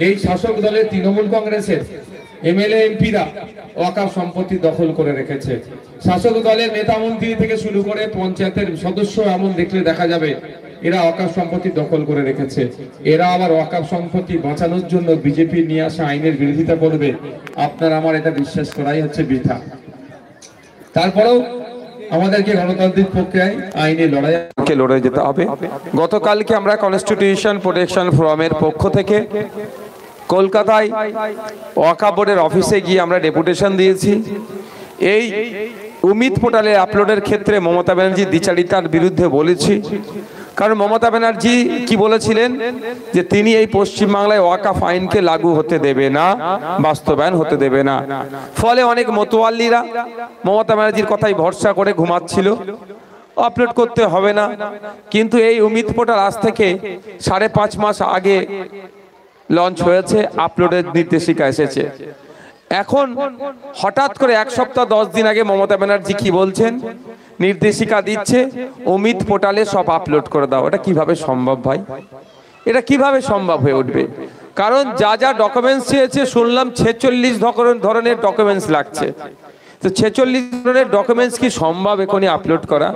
এই শাসক দলের তৃণমূল কংগ্রেসের এমএলএ এমপিরা ওয়াকফ সম্পত্তি দখল করে রেখেছে। শাসক দলের নেতা মন্ত্রী থেকে শুরু করে পঞ্চায়েতের সদস্য এমন দেখলে দেখা যাবে এরা ওয়াকফ সম্পত্তি দখল করে রেখেছে। এরা আবার ওয়াকফ সম্পত্তি বাঁচানোর জন্য বিজেপি নিয়ে আসা আইনের বিরোধিতা করবে। আপনার আমার এটা বিশ্বাস করাই হচ্ছে বৃথা। তারপরেও আমাদেরকে গণতান্ত্রিক প্রক্রিয়ায় আইনি লড়াই যেতে হবে। গতকালকে আমরা কনস্টিটিউশন প্রোটেকশন ফোরামের পক্ষ থেকে কলকাতায় ওয়াকফ বোর্ডের অফিসে গিয়ে আমরা ডেপুটেশন দিয়েছি। এই উমিদ পোর্টালে আপলোডের ক্ষেত্রে মমতা ব্যানার্জির দ্বিচারিতার বিরুদ্ধে বলেছি। কারণ মমতা ব্যানার্জি কি বলেছিলেন যে তিনি এই পশ্চিমবাংলায় ওয়াকফ আইনকে লাগু হতে দেবে না, বাস্তবায়ন হতে দেবে না। ফলে অনেক মতোয়াল্লিরা মমতা ব্যানার্জির কথাই ভরসা করে ঘুমাচ্ছিল, আপলোড করতে হবে না। কিন্তু এই উমিদ পোর্টাল আজ থেকে 5.5 মাস আগে লঞ্চ হয়েছে, আপলোডের নির্দেশিকা এসেছে। এখন হঠাৎ করে 1 সপ্তাহ 10 দিন আগে মমতা ব্যানার্জি কি বলছেন, নির্দেশিকা দিচ্ছে উমিদ পোর্টালে সব আপলোড করে দাও। এটা কিভাবে সম্ভব ভাই? এটা কিভাবে সম্ভব হয়ে উঠবে? কারণ যা যা ডকুমেন্টস চেয়েছে শুনলাম 46 ধরনের ডকুমেন্টস লাগছে। তো 46 ধরনের ডকুমেন্টস কি সম্ভব এখনই আপলোড করা?